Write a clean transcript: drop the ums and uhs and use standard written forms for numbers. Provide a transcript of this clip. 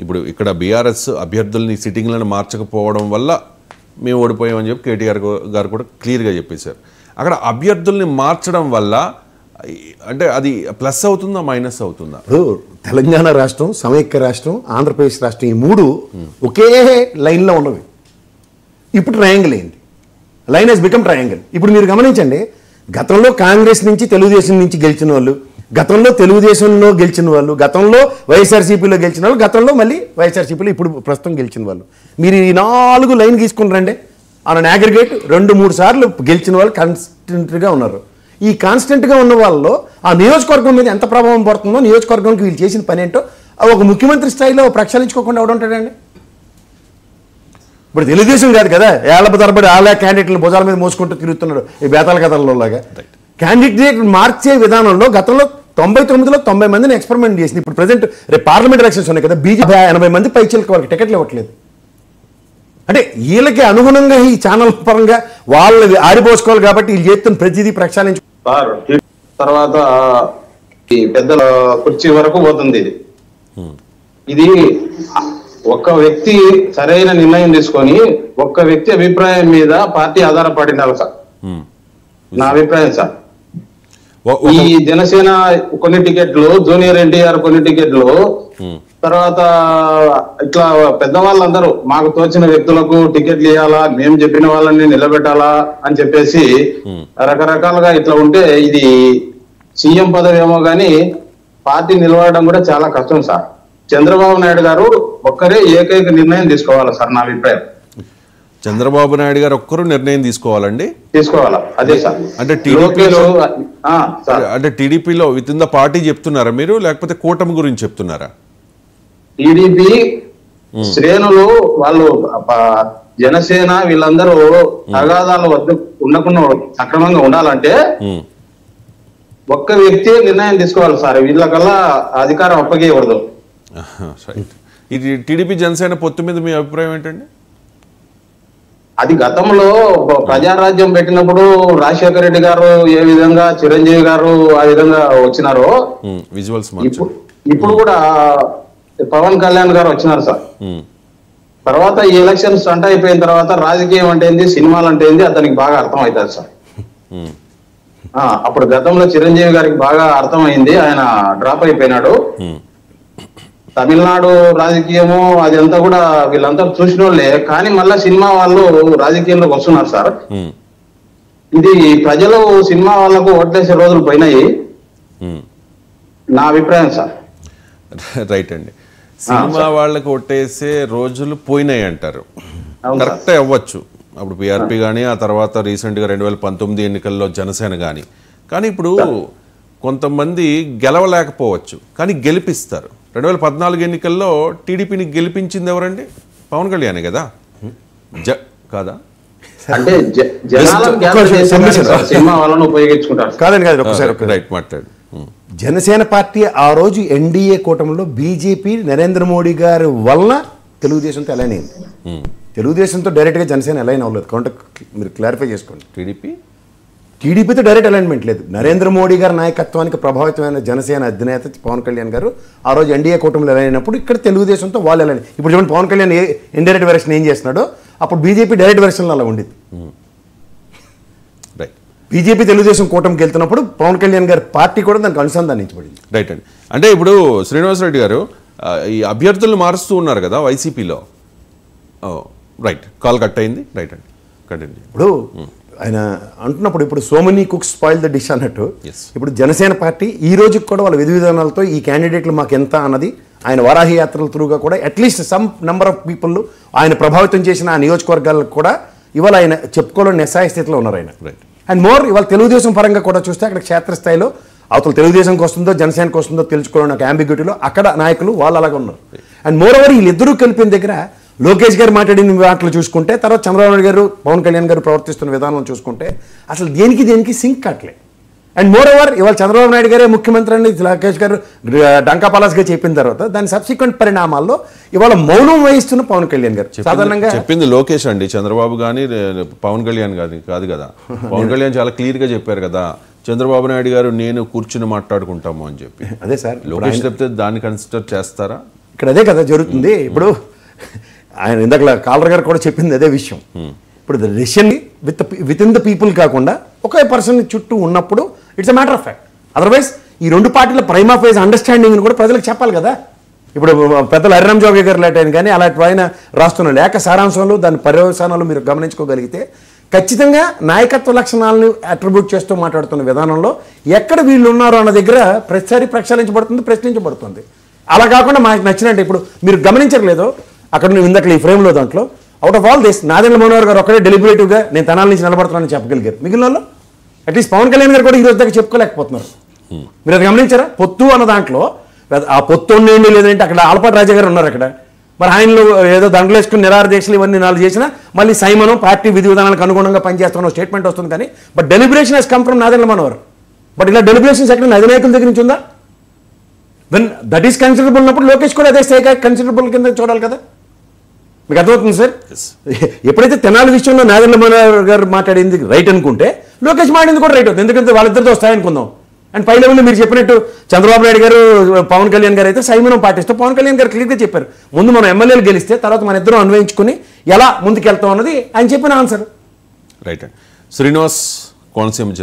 ఇప్పుడు ఇక్కడ బీఆర్ఎస్ అభ్యర్థుల్ని సిట్టింగ్లను మార్చకపోవడం వల్ల మేము ఓడిపోయామని చెప్పి కేటీఆర్ గారు కూడా క్లియర్గా చెప్పేశారు. అక్కడ అభ్యర్థుల్ని మార్చడం వల్ల అంటే అది ప్లస్ అవుతుందా మైనస్ అవుతుందా? తెలంగాణ రాష్ట్రం, సమైక్య రాష్ట్రం, ఆంధ్రప్రదేశ్ రాష్ట్రం ఈ మూడు ఒకే లైన్లో ఉన్నవి. ఇప్పుడు ట్రయాంగిల్ అయింది. Line has become triangle. ఇప్పుడు మీరు గమనించండి, గతంలో కాంగ్రెస్ నుంచి తెలుగుదేశం నుంచి గెలిచిన వాళ్ళు, గతంలో తెలుగుదేశంలో గెలిచిన వాళ్ళు, గతంలో వైఎస్ఆర్సీపీలో గెలిచిన వాళ్ళు, గతంలో మళ్ళీ వైఎస్ఆర్సీపీలో ఇప్పుడు ప్రస్తుతం గెలిచిన వాళ్ళు, మీరు ఈ 4 లైన్ తీసుకున్నారండి. ఆన్ అగ్రిగేట్ 2-3 సార్లు గెలిచిన వాళ్ళు కాన్స్టెంట్గా ఉన్నారు. ఈ కాన్స్టెంట్గా ఉన్న వాళ్ళలో ఆ నియోజకవర్గం మీద ఎంత ప్రభావం పడుతుందో, నియోజకవర్గానికి వీళ్ళు చేసిన పని ఏంటో ఒక ముఖ్యమంత్రి స్థాయిలో ప్రక్షాళించుకోకుండా ఎవడుంటాడండి? ఇప్పుడు తెలుగుదేశం కాదు కదా, ఏళ్ల తరబడి క్యాండిడేట్లు భుజాల మీద మోసుకుంటూ తిరుగుతున్నాడు ఈ బేతాల కథల్లో లాగా. క్యాండిడేట్ మార్చే విధానంలో గతంలో 99లో 90 మందిని ఎక్స్పెరిమెంట్ చేసింది. ఇప్పుడు ప్రజెంట్ రేపు పార్లమెంట్ ఎలక్షన్స్ ఉన్నాయి కదా, బీజేపీ 80 మంది పైచీలకు వాళ్ళకి టికెట్లు ఇవ్వట్లేదు. అంటే వీళ్ళకి అనుగుణంగా ఈ ఛానల్ పరంగా వాళ్ళు ఆరిపోసుకోవాలి కాబట్టి వీళ్ళు చేస్తున్న ప్రతిదీ ప్రక్షాళించు. తర్వాత ఈ పెద్దల కుర్చీ వరకు పోతుంది. ఇది ఒక్క వ్యక్తి సరైన నిర్ణయం తీసుకొని ఒక్క వ్యక్తి అభిప్రాయం మీద పార్టీ ఆధారపడి ఉండాలి సార్. నా అభిప్రాయం సార్. ఈ జనసేన కొన్ని టికెట్లు, జూనియర్ ఎన్టీఆర్ కొన్ని టికెట్లు, తర్వాత ఇట్లా పెద్దవాళ్ళందరూ మాకు తోచిన వ్యక్తులకు టికెట్లు ఇవ్వాలా, మేము చెప్పిన వాళ్ళని నిలబెట్టాలా అని చెప్పేసి రకరకాలుగా ఇట్లా ఉంటే ఇది సీఎం పదవి ఏమో గాని పార్టీ నిలబడడం కూడా చాలా కష్టం సార్. చంద్రబాబు నాయుడు గారు ఒక్కరే ఏకైక నిర్ణయం తీసుకోవాలి సార్, నా అభిప్రాయం. చంద్రబాబు నాయుడు గారు ఒక్కరు నిర్ణయం తీసుకోవాలండి, తీసుకోవాలా? అదే సార్. అంటే టీడీపీలో విత్ ఇన్ ద పార్టీ చెప్తున్నారా మీరు, లేకపోతే కూటమి గురించి చెప్తున్నారా? టీడీపీ శ్రేణులు వాళ్ళు జనసేన వీళ్ళందరూ తగాదాల వద్ద ఉండకుండా సక్రమంగా ఉండాలంటే ఒక్క వ్యక్తి నిర్ణయం తీసుకోవాలి సార్. వీళ్ళకల్లా అధికారం అప్పగేయకూడదు. ఇది టీడీపీ జనసేన పొత్తు మీద మీ అభిప్రాయం ఏంటండి? అది గతంలో ప్రజారాజ్యం పెట్టినప్పుడు రాజశేఖర రెడ్డి గారు ఏ విధంగా, చిరంజీవి గారు ఆ విధంగా వచ్చినారో విజువల్స్ ఇప్పుడు కూడా పవన్ కళ్యాణ్ గారు వచ్చినారు సార్. తర్వాత ఈ ఎలక్షన్స్ స్టంట్ అయిపోయిన తర్వాత రాజకీయం అంటే ఏంది, సినిమాలు అంటే ఏంది అతనికి బాగా అర్థం అవుతుంది సార్. అప్పుడు గతంలో చిరంజీవి గారికి బాగా అర్థమైంది, ఆయన డ్రాప్ అయిపోయినాడు. తమిళనాడు రాజకీయము అది అంతా కూడా వీళ్ళంతా చూసిన వాళ్ళే, కానీ మళ్ళా సినిమా వాళ్ళు రాజకీయంలోకి వస్తున్నారు సార్. ఇది ప్రజలు సినిమా వాళ్ళకు ఓట్లేసే రోజులు పోయినాయి, నా అభిప్రాయం సార్. రైట్ అండి, సినిమా వాళ్ళకి ఓటేసే రోజులు పోయినాయి అంటారు. కరెక్టే అవ్వచ్చు. అప్పుడు పిఆర్పి కానీ, ఆ తర్వాత రీసెంట్గా 2019 ఎన్నికల్లో జనసేన కానీ ఇప్పుడు కొంతమంది గెలవలేకపోవచ్చు కానీ గెలిపిస్తారు. 2014 ఎన్నికల్లో టీడీపీని గెలిపించింది ఎవరండి? పవన్ కళ్యాణ్ కదా, కాదా? అంటే సినిమా వాళ్ళను ఉపయోగించుకుంటారు కాదండి, కాదు ఒకసారి రైట్ మాట్లాడు. జనసేన పార్టీ ఆ రోజు ఎన్డీఏ కూటమిలో బీజేపీ నరేంద్ర మోడీ గారి వలన తెలుగుదేశంతో అలైన్ అయింది. తెలుగుదేశంతో డైరెక్ట్గా జనసేన అలైన్ అవ్వలేదు. మీరు క్లారిఫై చేసుకోండి. టీడీపీతో డైరెక్ట్ అలైన్మెంట్ లేదు. నరేంద్ర మోడీ గారి నాయకత్వానికి ప్రభావితమైన జనసేన అధినేత పవన్ కళ్యాణ్ గారు ఆ రోజు ఎన్డీఏ కూటమిలో అలైన్ అయినప్పుడు ఇక్కడ తెలుగుదేశంతో వాళ్ళు అలైన్. ఇప్పుడు చూడండి, పవన్ కళ్యాణ్ ఇండైరెక్ట్ వెర్షన్ ఏం చేస్తున్నాడో అప్పుడు బీజేపీ డైరెక్ట్ వెర్షన్లో అలా ఉండేది. బీజేపీ తెలుగుదేశం కూటమికి వెళ్తున్నప్పుడు పవన్ కళ్యాణ్ గారి పార్టీ కూడా దానికి అనుసంధానించబడింది. రైట్ అండి. అంటే ఇప్పుడు శ్రీనివాసరెడ్డి గారు ఈ అభ్యర్థులను మారుస్తూ ఉన్నారు కదా వైసీపీలో. రైట్, కాల్ కట్ అయింది. రైట్ అండి, కంటిన్యూ. ఇప్పుడు ఆయన అంటున్నప్పుడు ఇప్పుడు so many cooks spoil the dish అన్నట్టు ఇప్పుడు జనసేన పార్టీ ఈ రోజుకి కూడా వాళ్ళ విధి విధానాలతో ఈ క్యాండిడేట్లు మాకు ఎంత అన్నది ఆయన వారాహి యాత్రల త్రూగా కూడా at least some number of people ఆయన ప్రభావితం చేసిన ఆ నియోజకవర్గాలకు కూడా ఇవాళ ఆయన చెప్పుకోలేని నిస్సాయ స్థితిలో ఉన్నారు ఆయన. అండ్ మోర్ ఇవాళ తెలుగుదేశం పరంగా కూడా చూస్తే అక్కడ క్షేత్రస్థాయిలో అవతల తెలుగుదేశంకి వస్తుందో జనసేనకు వస్తుందో తెలుసుకోవాలని ఒక అంబిగ్యూటీలో అక్కడ నాయకులు వాళ్ళు అలాగే ఉన్నారు. అండ్ మోర్ ఓవర్ వీళ్ళిద్దరూ కలిపిన దగ్గర లోకేష్ గారు మాట్లాడిన మాటలు చూసుకుంటే, తర్వాత చంద్రబాబు నాయుడు గారు పవన్ కళ్యాణ్ గారు ప్రవర్తిస్తున్న విధానం చూసుకుంటే అసలు దేనికి సింక్ కట్టలే. అండ్ మోర్ ఓవర్ ఇవాళ చంద్రబాబు నాయుడు గారే ముఖ్యమంత్రి అని లోకేష్ గారు డంకాపాలాస్గా చెప్పిన తర్వాత దాని సబ్సిక్వెంట్ పరిణామాల్లో ఇవాళ మౌనం వహిస్తున్న పవన్ కళ్యాణ్ గారు సాధారణంగా చెప్పింది లోకేష్ అండి, చంద్రబాబు కానీ పవన్ కళ్యాణ్ కానీ కాదు కదా. పవన్ కళ్యాణ్ చాలా క్లియర్గా చెప్పారు కదా, చంద్రబాబు నాయుడు గారు నేను కూర్చుని మాట్లాడుకుంటాము అని చెప్పి. అదే సార్, లోకేష్ చెప్తే దాన్ని కన్సిడర్ చేస్తారా? ఇక్కడ అదే కదా జరుగుతుంది. ఇప్పుడు ఆయన ఇందాక కాలర్ గారు కూడా చెప్పింది అదే విషయం. ఇప్పుడు decision with in the people కాకుండా ఒకే పర్సన్ చుట్టూ ఉన్నప్పుడు it's a matter of fact. Otherwise ఈ రెండు పార్టీల ప్రైమా ఫేజ్ అండర్స్టాండింగ్ కూడా ప్రజలకు చెప్పాలి కదా. ఇప్పుడు పెద్దలు హరిరామ్ జోగి గారు లేటైన కానీ అలాంటి ఆయన రాస్తున్న లేఖ సారాంశంలో దాని పర్యవసానాలు మీరు గమనించుకోగలిగితే ఖచ్చితంగా నాయకత్వ లక్షణాలను అట్రిబ్యూట్ చేస్తూ మాట్లాడుతున్న విధానంలో ఎక్కడ వీళ్ళు ఉన్నారో అన్న దగ్గర ప్రతిసారి ప్రశ్నించబడుతుంది. అలా కాకుండా మాకు నచ్చినట్టు ఇప్పుడు మీరు గమనించట్లేదు అక్కడ నువ్వు ఇందాక ఈ ఫ్రేమ్లో దాంట్లో out of all this Nadendla Manohar గారు ఒక్కడే డెలిబరేటివ్గా నేను తనాల నుంచి నిలబడుతున్నానని చెప్పగలిగారు. మిగిలిన వాళ్ళు అట్లీస్ట్ పవన్ కళ్యాణ్ గారు కూడా ఈ రోజు దాకా చెప్పుకోలేకపోతున్నారు. మీరు అది గమనించారా? పొత్తు అన్న దాంట్లో ఆ పొత్తు ఉండి లేదంటే అక్కడ ఆలపాటి రాజా గారు ఉన్నారు అక్కడ. మరి ఆయనలో ఏదో దండలు వేసుకుని నిరాహార దీక్షలు ఇవన్నీ 4 చేసినా మళ్ళీ సైమనం పార్టీ విధి విధానాలకు అనుగుణంగా పనిచేస్తున్న స్టేట్మెంట్ వస్తుంది. కానీ but deliberation has come from Nadendla Manohar. But ఇలా డెలిబరేషన్స్ ఎక్కడ అధినాయకుల దగ్గర నుంచి ఉందా? వెన్ దట్ ఈస్ కన్సిడరబుల్ ఉన్నప్పుడు లోకేష్ కూడా అదే స్టేక్ కన్సిడరబుల్ కింద చూడాలి కదా. మీకు అర్థమవుతుంది సార్? ఎప్పుడైతే తెనాలి విషయంలో నాదెండ్ల మనోహర్ గారు మాట్లాడింది రైట్ అనుకుంటే లోకేష్ మాట్లాడింది కూడా రైట్ అవుతుంది. ఎందుకంటే వాళ్ళిద్దరితో వస్తాయనుకుందాం. అండ్ పై లెవెల్లో మీరు చెప్పినట్టు చంద్రబాబు నాయుడు గారు పవన్ కళ్యాణ్ గారు అయితే సైమనం పాటిస్తూ పవన్ కళ్యాణ్ గారు క్లియర్గా చెప్పారు ముందు మనం ఎమ్మెల్యేలు గెలిస్తే తర్వాత మన ఇద్దరం అన్వయించుకుని ఎలా ముందుకెళ్తాం అన్నది ఆయన చెప్పిన ఆన్సర్. రైట్ అండి. శ్రీనివాస్ కోనసీమ జిల్లా